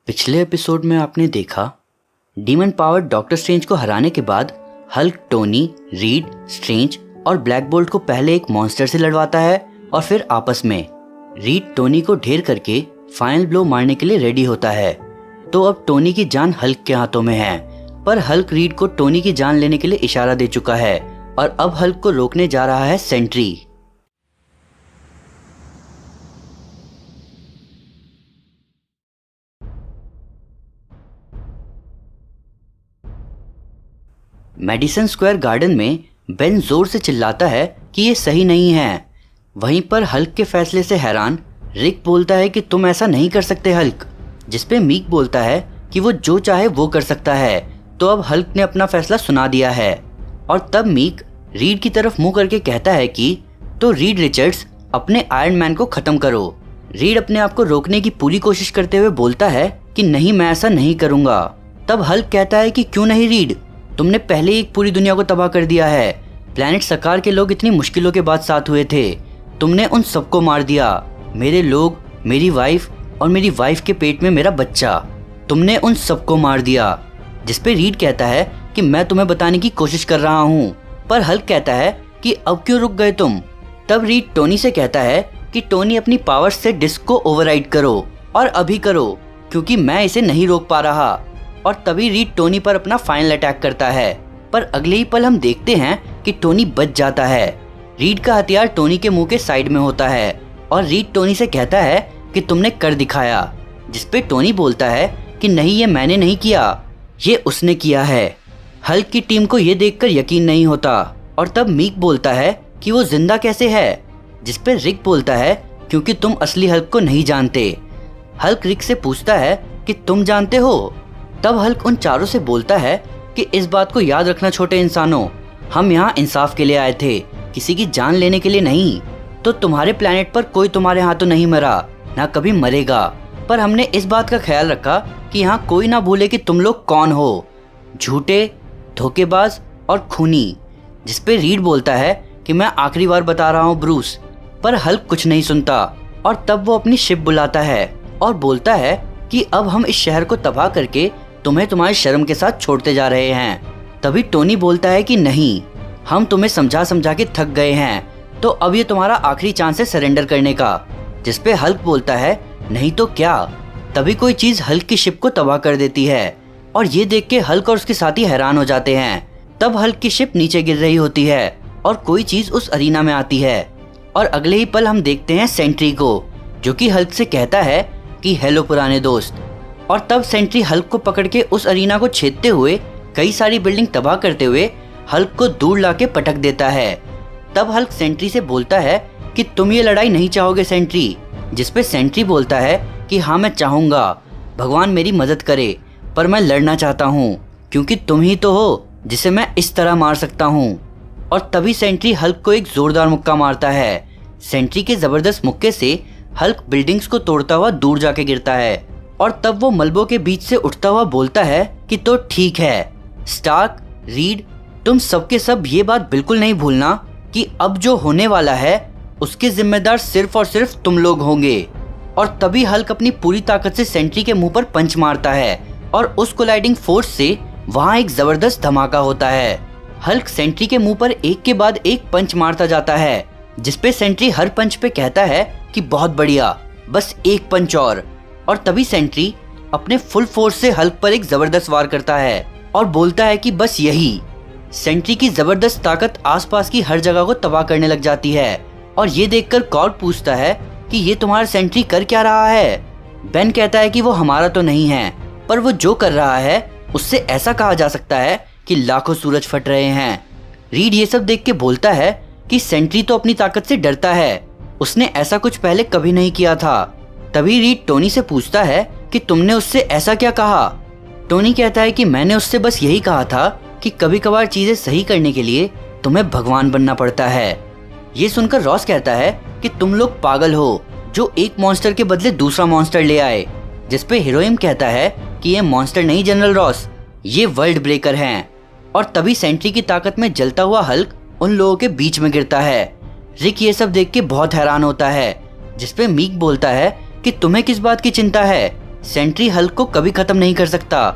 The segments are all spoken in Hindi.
पिछले एपिसोड में आपने देखा डीमन पावर्ड डॉक्टर स्ट्रेंज को हराने के बाद हल्क टोनी, रीड, स्ट्रेंज और ब्लैक बोल्ट को पहले एक मॉन्स्टर से लड़वाता है और फिर आपस में रीड टोनी को ढेर करके फाइनल ब्लो मारने के लिए रेडी होता है। तो अब टोनी की जान हल्क के हाथों में है, पर हल्क रीड को टोनी की जान लेने के लिए इशारा दे चुका है और अब हल्क को रोकने जा रहा है सेंट्री। मेडिसन स्क्वायर गार्डन में बेन जोर से चिल्लाता है कि ये सही नहीं है। वहीं पर हल्क के फैसले से हैरान रिक बोलता है कि तुम ऐसा नहीं कर सकते हल्क, जिसपे मीक बोलता है कि वो जो चाहे वो कर सकता है। तो अब हल्क ने अपना फैसला सुना दिया है और तब मीक रीड की तरफ मुंह करके कहता है कि तो रीड रिचर्ड्स, अपने आयरन मैन को खत्म करो। रीड अपने आप को रोकने की पूरी कोशिश करते हुए बोलता है कि नहीं, मैं ऐसा नहीं करूंगा। तब हल्क कहता है कि क्यों नहीं रीड, तुमने पहले एक पूरी दुनिया को तबाह कर दिया है। प्लैनेट सकार के लोग इतनी मुश्किलों के बाद साथ हुए थे, तुमने उन सबको मार दिया। मेरे लोग, मेरी वाइफ और मेरी वाइफ के पेट में मेरा बच्चा, तुमने उन सबको मार दिया। जिसपे रीड कहता है कि मैं तुम्हें बताने की कोशिश कर रहा हूँ, पर हल्क कहता है कि अब क्यों रुक गए तुम। तब रीड टोनी से कहता है कि टोनी अपनी पावर्स से डिस्क को ओवरराइड करो और अभी करो, क्योंकि मैं इसे नहीं रोक पा रहा। और तभी रीड टोनी पर अपना फाइनल अटैक करता है, पर अगले ही पल हम देखते हैं कि टोनी बच जाता है। रीड का हथियार टोनी के मुंह के साइड में होता है और रीड टोनी से कहता है कि तुमने कर दिखाया। जिसपे टोनी बोलता है कि नहीं, ये मैंने नहीं किया, ये उसने किया है। हल्क की टीम को ये देखकर यकीन नहीं होता और तब मीक बोलता है कि वो जिंदा कैसे है। जिसपे रिक बोलता है क्योंकि तुम असली हल्क को नहीं जानते। हल्क रिक से पूछता है कि तुम जानते हो। तब हल्क उन चारों से बोलता है कि इस बात को याद रखना छोटे इंसानों, हम यहाँ इंसाफ के लिए आए थे, किसी की जान लेने के लिए नहीं। तो तुम्हारे प्लेनेट पर कोई तुम्हारे हाथों नहीं मरा, ना कभी मरेगा, पर हमने इस बात का ख्याल रखा कि यहाँ कोई ना भूले कि तुम लोग कौन हो, झूठे, धोखेबाज और खूनी। जिसपे रीड बोलता है कि मैं आखिरी बार बता रहा हूँ ब्रूस, पर हल्क कुछ नहीं सुनता और तब वो अपनी शिप बुलाता है और बोलता है कि अब हम इस शहर को तबाह करके तुम्हें तुम्हारी शर्म के साथ छोड़ते जा रहे हैं। तभी टोनी बोलता है कि नहीं, हम तुम्हें समझा समझा के थक गए हैं, तो अब ये तुम्हारा आखिरी चांस है सरेंडर करने का। जिसपे हल्क बोलता है नहीं तो क्या। तभी कोई चीज हल्क की शिप को तबाह कर देती है और ये देख के हल्क और उसके साथी हैरान हो जाते हैं। तब हल्क की शिप नीचे गिर रही होती है और कोई चीज उस अरीना में आती है और अगले ही पल हम देखते हैं सेंट्री को, जो कि हल्क से कहता है कि हेलो पुराने दोस्त। और तब सेंट्री हल्क को पकड़ के उस अरीना को छेदते हुए कई सारी बिल्डिंग तबाह करते हुए हल्क को दूर लाके पटक देता है। तब हल्क सेंट्री से बोलता है कि तुम ये लड़ाई नहीं चाहोगे सेंट्री। जिसपे सेंट्री बोलता है कि हाँ, मैं चाहूँगा, भगवान मेरी मदद करे, पर मैं लड़ना चाहता हूँ क्योंकि तुम ही तो हो जिसे मैं इस तरह मार सकता हूँ। और तभी सेंट्री हल्क को एक जोरदार मुक्का मारता है। सेंट्री के जबरदस्त मुक्के से हल्क बिल्डिंग्स को तोड़ता हुआ दूर जाके गिरता है और तब वो मलबों के बीच से उठता हुआ बोलता है कि तो ठीक है स्टार्क, रीड, तुम सबके सब ये बात बिल्कुल नहीं भूलना कि अब जो होने वाला है उसके जिम्मेदार सिर्फ और सिर्फ तुम लोग होंगे। और तभी हल्क अपनी पूरी ताकत से सेंट्री के मुंह पर पंच मारता है और उस कोलाइडिंग फोर्स से वहां एक जबरदस्त धमाका होता है। हल्क सेंट्री के मुंह पर एक के बाद एक पंच मारता जाता है, जिसपे सेंट्री हर पंच पे कहता है कि बहुत बढ़िया, बस एक पंच और तभी सेंट्री अपने फुल फोर्स से हल्क पर एक जबरदस्त वार करता है और बोलता है कि बस यही। सेंट्री की जबरदस्त ताकत आसपास की हर जगह को तबाह करने लग जाती है और ये देखकर कॉर्ड पूछता है कि ये तुम्हारा सेंट्री कर क्या रहा है। बेन कहता है कि वो हमारा तो नहीं है, पर वो जो कर रहा है उससे ऐसा कहा जा सकता है कि लाखों सूरज फट रहे हैं। रीड ये सब देख के बोलता है कि सेंट्री तो अपनी ताकत से डरता है, उसने ऐसा कुछ पहले कभी नहीं किया था। तभी रीड टोनी से पूछता है कि तुमने उससे ऐसा क्या कहा। टोनी कहता है कि मैंने उससे बस यही कहा था कि कभी कभार चीजें सही करने के लिए तुम्हें भगवान बनना पड़ता है। ये सुनकर रॉस कहता है कि तुम लोग पागल हो जो एक मॉन्स्टर के बदले दूसरा मॉन्स्टर ले आए। जिसपे हीरोइन कहता है कि ये मॉन्स्टर नहीं जनरल रॉस, ये वर्ल्ड ब्रेकर हैं। और तभी सेंट्री की ताकत में जलता हुआ हल्क उन लोगों के बीच में गिरता है। रिक ये सब देख के बहुत हैरान होता है, जिसपे मीक बोलता है कि तुम्हें किस बात की चिंता है, सेंट्री हल्क को कभी खत्म नहीं कर सकता।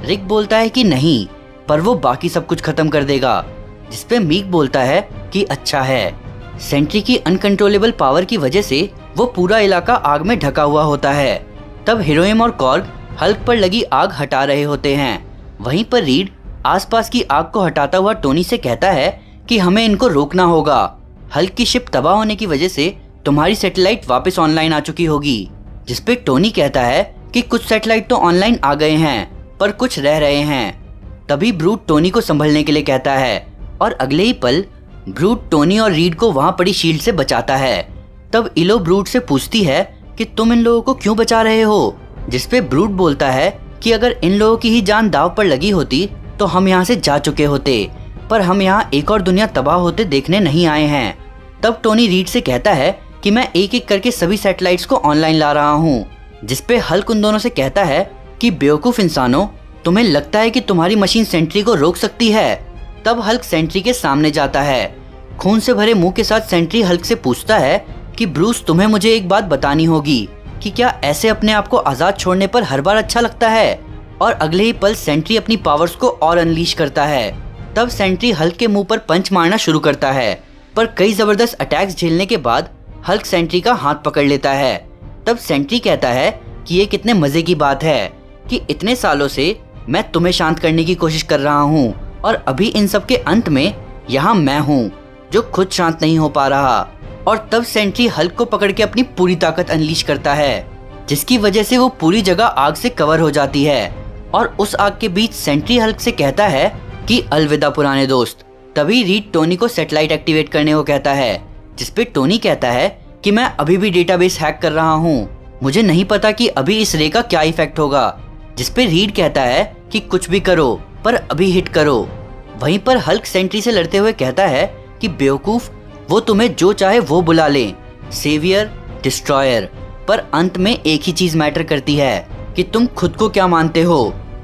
रिक बोलता है कि नहीं, पर वो बाकी सब कुछ खत्म कर देगा। जिसपे मीक बोलता है कि अच्छा है। सेंट्री की अनकंट्रोलेबल पावर की वजह से वो पूरा इलाका आग में ढका हुआ होता है। तब हीरोइन और कॉर्ग हल्क पर लगी आग हटा रहे होते हैं। वहीं पर रीड आसपास की आग को हटाता हुआ टोनी से कहता है कि हमें इनको रोकना होगा। हल्क की शिप तबाह होने की वजह से तुम्हारी सैटेलाइट वापस ऑनलाइन आ चुकी होगी। जिसपे टोनी कहता है कि कुछ सैटेलाइट तो ऑनलाइन आ गए हैं, पर कुछ रह रहे हैं। तभी ब्रूट टोनी को संभलने के लिए कहता है और अगले ही पल ब्रूट टोनी और रीड को वहां पड़ी शील्ड से बचाता है। तब इलो ब्रूट से पूछती है कि तुम इन लोगों को क्यों बचा रहे हो। जिसपे ब्रूट बोलता है कि अगर इन लोगों की ही जान दांव पर लगी होती तो हम यहाँ से जा चुके होते, पर हम यहाँ एक और दुनिया तबाह होते देखने नहीं आए हैं। तब टोनी रीड से कहता है कि मैं एक एक करके सभी सैटेलाइट्स को ऑनलाइन ला रहा हूँ। जिसपे हल्क उन दोनों से कहता है कि बेवकूफ इंसानों, तुम्हें लगता है कि तुम्हारी मशीन सेंट्री को रोक सकती है। तब हल्क सेंट्री के सामने जाता है। खून से भरे मुंह के साथ सेंट्री हल्क से पूछता है कि ब्रूस, तुम्हें मुझे एक बात बतानी होगी कि क्या ऐसे अपने आप को आजाद छोड़ने पर हर बार अच्छा लगता है। और अगले ही पल सेंट्री अपनी पावर्स को और अनलीश करता है। तब सेंट्री हल्क के मुंह पर पंच मारना शुरू करता है, पर कई जबरदस्त अटैक्स झेलने के बाद हल्क सेंट्री का हाथ पकड़ लेता है। तब सेंट्री कहता है कि ये कितने मजे की बात है कि इतने सालों से मैं तुम्हें शांत करने की कोशिश कर रहा हूँ और अभी इन सब के अंत में यहाँ मैं हूँ जो खुद शांत नहीं हो पा रहा। और तब सेंट्री हल्क को पकड़ के अपनी पूरी ताकत अनलीश करता है, जिसकी वजह से वो पूरी जगह आग से कवर हो जाती है। और उस आग के बीच सेंट्री हल्क से कहता है कि अलविदा पुराने दोस्त। तभी रीड टोनी को सैटेलाइट एक्टिवेट करने को कहता है, जिसपे टोनी कहता है कि मैं अभी भी डेटाबेस हैक कर रहा हूँ, मुझे नहीं पता कि अभी इस रे का क्या इफेक्ट होगा। जिसपे रीड कहता है कि कुछ भी करो, पर अभी हिट करो। वहीं पर हल्क सेंट्री से लड़ते हुए कहता है कि बेवकूफ, वो तुम्हें जो चाहे वो बुला ले, सेवियर, डिस्ट्रॉयर, पर अंत में एक ही चीज मैटर करती है कि तुम खुद को क्या मानते हो।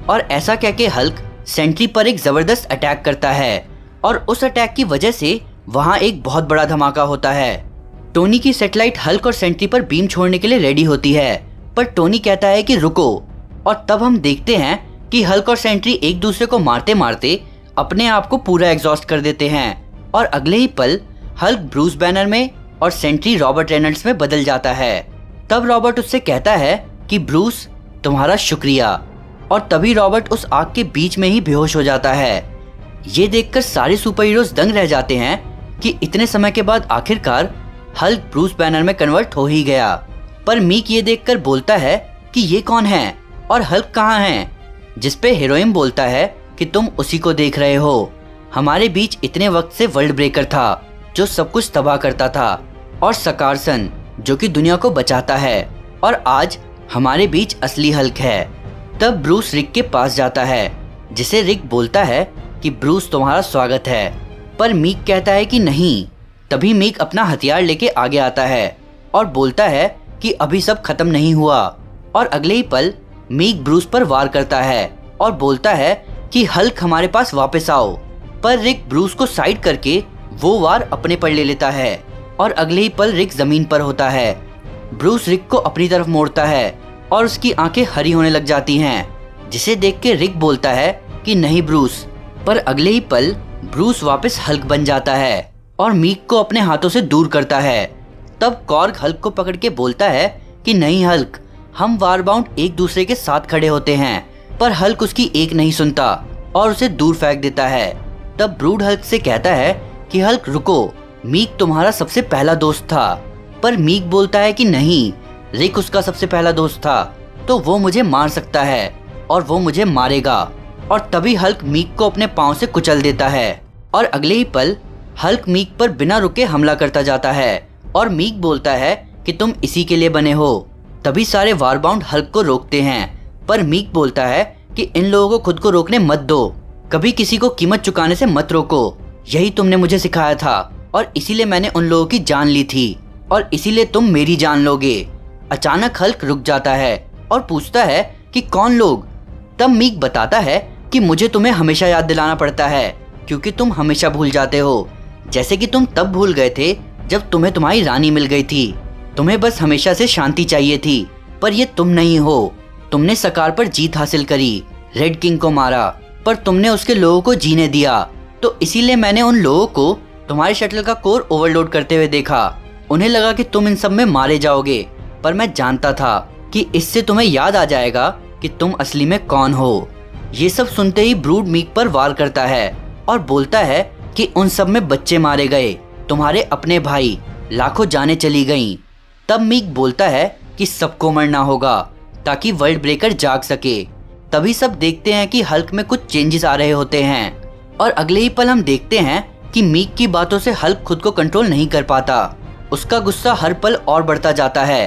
और ऐसा कह के हल्क सेंट्री पर एक जबरदस्त अटैक करता है और उस अटैक की वजह से वहां एक बहुत बड़ा धमाका होता है। टोनी की सैटेलाइट हल्क और सेंट्री पर बीम छोड़ने के लिए रेडी होती है, पर टोनी कहता है कि रुको। और तब हम देखते हैं कि हल्क और सेंट्री एक दूसरे को मारते मारते अपने आप को पूरा एग्जॉस्ट कर देते हैं। और अगले ही पल हल्क ब्रूस बैनर में और सेंट्री रॉबर्ट रेनल्ड्स में बदल जाता है। तब रॉबर्ट उससे कहता है कि ब्रूस, तुम्हारा शुक्रिया। और तभी रॉबर्ट उस आग के बीच में ही बेहोश हो जाता है। ये देखकर सारे सुपर हीरोज दंग रह जाते हैं कि इतने समय के बाद आखिरकार हल्क ब्रूस बैनर में कन्वर्ट हो ही गया। पर मीक ये देखकर बोलता है कि ये कौन है और हल्क कहाँ है। जिसपे हीरोइन बोलता है कि तुम उसी को देख रहे हो। हमारे बीच इतने वक्त से वर्ल्ड ब्रेकर था जो सब कुछ तबाह करता था, और सकारसन जो कि दुनिया को बचाता है, और आज हमारे बीच असली हल्क है। तब ब्रूस रिक के पास जाता है, जिसे रिक बोलता है कि ब्रूस, तुम्हारा स्वागत है। पर मीक कहता है कि नहीं। तभी मीक अपना हथियार लेके आगे आता है और बोलता है कि अभी सब खत्म नहीं हुआ। और अगले ही पल मीक ब्रूस पर वार करता है और बोलता है कि हल्क हमारे पास वापस आओ। पर रिक ब्रूस को साइड करके वो वार अपने पर ले लेता है और अगले ही पल रिक जमीन पर होता है। ब्रूस रिक को अपनी तरफ मोड़ता है और उसकी आंखें हरी होने लग जाती हैं, जिसे देख के रिक बोलता है कि नहीं ब्रूस। पर अगले ही पल ब्रूस वापस हल्क बन जाता है और मीक को अपने हाथों से दूर करता है। तब कॉर्ग हल्क को पकड़ के बोलता है कि नहीं हल्क, हम वारबाउंड एक दूसरे के साथ खड़े होते हैं। पर हल्क उसकी एक नहीं सुनता और उसे दूर फेंक देता है। तब ब्रूड हल्क से कहता है कि हल्क रुको, मीक तुम्हारा सबसे पहला दोस्त था। पर मीक बोलता है कि नहीं, रिक उसका सबसे पहला दोस्त था, तो वो मुझे मार सकता है और वो मुझे मारेगा। और तभी हल्क मीक को अपने पांव से कुचल देता है और अगले ही पल हल्क मीक पर बिना रुके हमला करता जाता है और मीक बोलता है कि तुम इसी के लिए बने हो। तभी सारे वारबाउंड हल्क को रोकते हैं, पर मीक बोलता है कि इन लोगों को खुद को रोकने मत दो, कभी किसी को कीमत चुकाने से मत रोको। यही तुमने मुझे सिखाया था और इसीलिए मैंने उन लोगों की जान ली थी और इसीलिए तुम मेरी जान लोगे। अचानक हल्क रुक जाता है और पूछता है कि कौन लोग। तब मीक बताता है कि मुझे तुम्हें हमेशा याद दिलाना पड़ता है क्योंकि तुम हमेशा भूल जाते हो, जैसे कि तुम तब भूल गए थे जब तुम्हें तुम्हारी रानी मिल गई थी। तुम्हें बस हमेशा से शांति चाहिए थी, पर ये तुम नहीं हो। तुमने सकार पर जीत हासिल करी, रेड किंग को मारा, पर तुमने उसके लोगों को जीने दिया। तो इसीलिए मैंने उन लोगों को तुम्हारे शटल का कोर ओवरलोड करते हुए देखा। उन्हें लगा कि तुम इन सब में मारे जाओगे, पर मैं जानता था कि इससे तुम्हें याद आ जाएगा कि तुम असली में कौन हो। ये सब सुनते ही ब्रूड मीक पर वार करता है और बोलता है कि उन सब में बच्चे मारे गए, तुम्हारे अपने भाई, लाखों जानें चली गईं। तब मीक बोलता है कि सबको मरना होगा ताकि वर्ल्ड ब्रेकर जाग सके। तभी सब देखते हैं कि हल्क में कुछ चेंजेस आ रहे होते हैं और अगले ही पल हम देखते हैं कि मीक की बातों से हल्क खुद को कंट्रोल नहीं कर पाता। उसका गुस्सा हर पल और बढ़ता जाता है।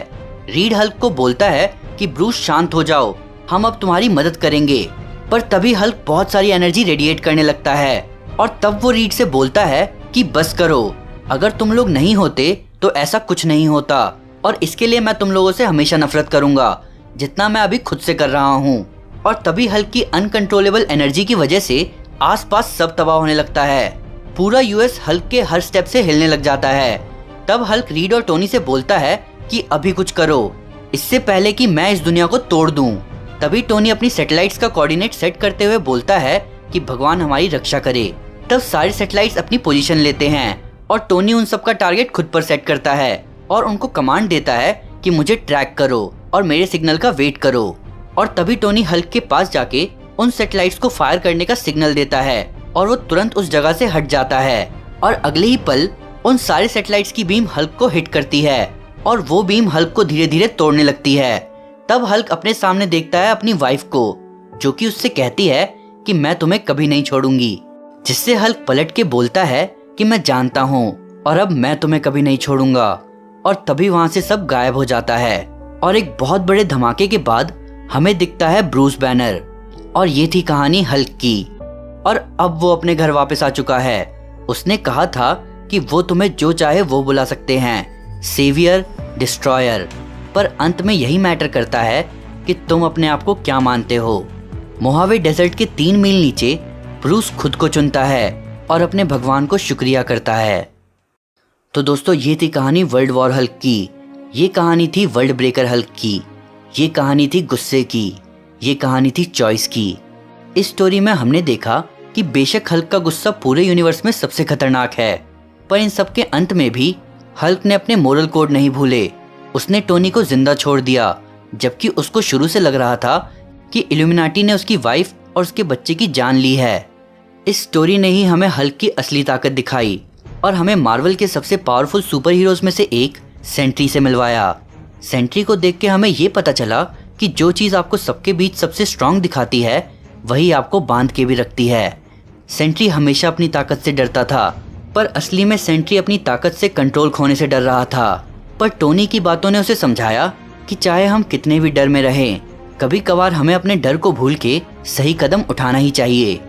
रीड हल्क को बोलता है कि ब्रूस शांत हो जाओ, हम अब तुम्हारी मदद करेंगे। पर तभी हल्क बहुत सारी एनर्जी रेडिएट करने लगता है और तब वो रीड से बोलता है कि बस करो, अगर तुम लोग नहीं होते तो ऐसा कुछ नहीं होता और इसके लिए मैं तुम लोगों से हमेशा नफरत करूंगा जितना मैं अभी खुद से कर रहा हूँ। और तभी हल्क की अनकंट्रोलेबल एनर्जी की वजह से आसपास सब तबाह होने लगता है। पूरा यूएस हल्क के हर स्टेप से हिलने लग जाता है। तब हल्क रीड और टोनी से बोलता है कि अभी कुछ करो, इससे पहले कि मैं इस दुनिया को तोड़ दूं। तभी टोनी अपनी सैटेलाइट्स का कोऑर्डिनेट सेट करते हुए बोलता है कि भगवान हमारी रक्षा करे। तब सारे सैटेलाइट्स अपनी पोजीशन लेते हैं और टोनी उन सब का टारगेट खुद पर सेट करता है और उनको कमांड देता है कि मुझे ट्रैक करो और मेरे सिग्नल का वेट करो। और तभी टोनी हल्क के पास जाके उन सैटेलाइट्स को फायर करने का सिग्नल देता है और वो तुरंत उस जगह से हट जाता है और अगले ही पल उन सारे सैटेलाइट्स की बीम हल्क को हिट करती है और वो बीम हल्क को धीरे धीरे तोड़ने लगती है। तब हल्क अपने सामने देखता है अपनी वाइफ को, जो कि उससे कहती है कि मैं तुम्हें कभी नहीं छोड़ूंगी, जिससे हल्क पलट के बोलता है कि मैं जानता हूँ और अब मैं तुम्हें कभी नहीं छोड़ूंगा। और तभी वहां से सब गायब हो जाता है और एक बहुत बड़े धमाके के बाद हमें दिखता है ब्रूस बैनर। और ये थी कहानी हल्क की। और अब वो अपने घर वापस आ चुका है। उसने कहा था कि वो तुम्हें जो चाहे वो बुला सकते हैं, सेवियर, डिस्ट्रॉयर, पर अंत में यही मैटर करता है कि तुम अपने आप को क्या मानते हो। मोहावे डेजर्ट के 3 मील नीचे ब्रूस खुद को चुनता है और अपने भगवान को शुक्रिया करता है। तो दोस्तों, ये थी कहानी वर्ल्ड वॉर हल्क की। ये कहानी थी वर्ल्ड ब्रेकर हल्क की। ये कहानी थी गुस्से की। ये कहानी थी चॉइस की। इस स्टोरी में हमने देखा कि बेशक हल्क का गुस्सा पूरे यूनिवर्स में सबसे खतरनाक है, पर इन सब के अंत में भी हल्क ने अपने मोरल कोड नहीं भूले। उसने टोनी को जिंदा छोड़ दिया, जबकि उसको शुरू से लग रहा था कि इल्यूमिनाटी ने उसकी वाइफ और उसके बच्चे की जान ली है। इस स्टोरी ने ही हमें हल्क की असली ताकत दिखाई और हमें मार्वल के सबसे पावरफुल सुपर हीरोज में से एक सेंट्री से मिलवाया। सेंट्री को देख के हमें ये पता चला कि जो चीज़ आपको सबके बीच सबसे स्ट्रांग दिखाती है, वही आपको बांध के भी रखती है। सेंट्री हमेशा अपनी ताकत से डरता था, पर असली में सेंट्री अपनी ताकत से कंट्रोल खोने से डर रहा था। पर टोनी की बातों ने उसे समझाया कि चाहे हम कितने भी डर में रहें, कभी कभार हमें अपने डर को भूल के सही कदम उठाना ही चाहिए।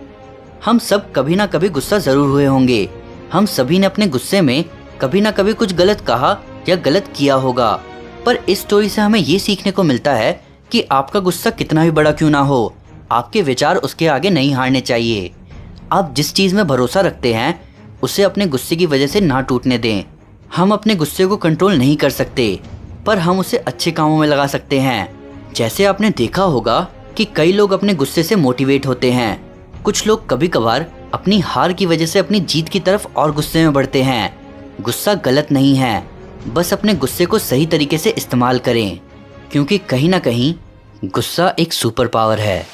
हम सब कभी ना कभी गुस्सा जरूर हुए होंगे। हम सभी ने अपने गुस्से में कभी ना कभी कुछ गलत कहा या गलत किया होगा। पर इस स्टोरी से हमें ये सीखने को मिलता है कि आपका गुस्सा कितना भी बड़ा क्यों ना हो, आपके विचार उसके आगे नहीं हारने चाहिए। आप जिस चीज़ में भरोसा रखते हैं, उसे अपने गुस्से की वजह से ना टूटने दें। हम अपने गुस्से को कंट्रोल नहीं कर सकते, पर हम उसे अच्छे कामों में लगा सकते हैं। जैसे आपने देखा होगा कि कई लोग अपने गुस्से से मोटिवेट होते हैं। कुछ लोग कभी कभार अपनी हार की वजह से अपनी जीत की तरफ और गुस्से में बढ़ते हैं। गुस्सा गलत नहीं है, बस अपने गुस्से को सही तरीके से इस्तेमाल करें, क्योंकि कहीं ना कहीं गुस्सा एक सुपर पावर है।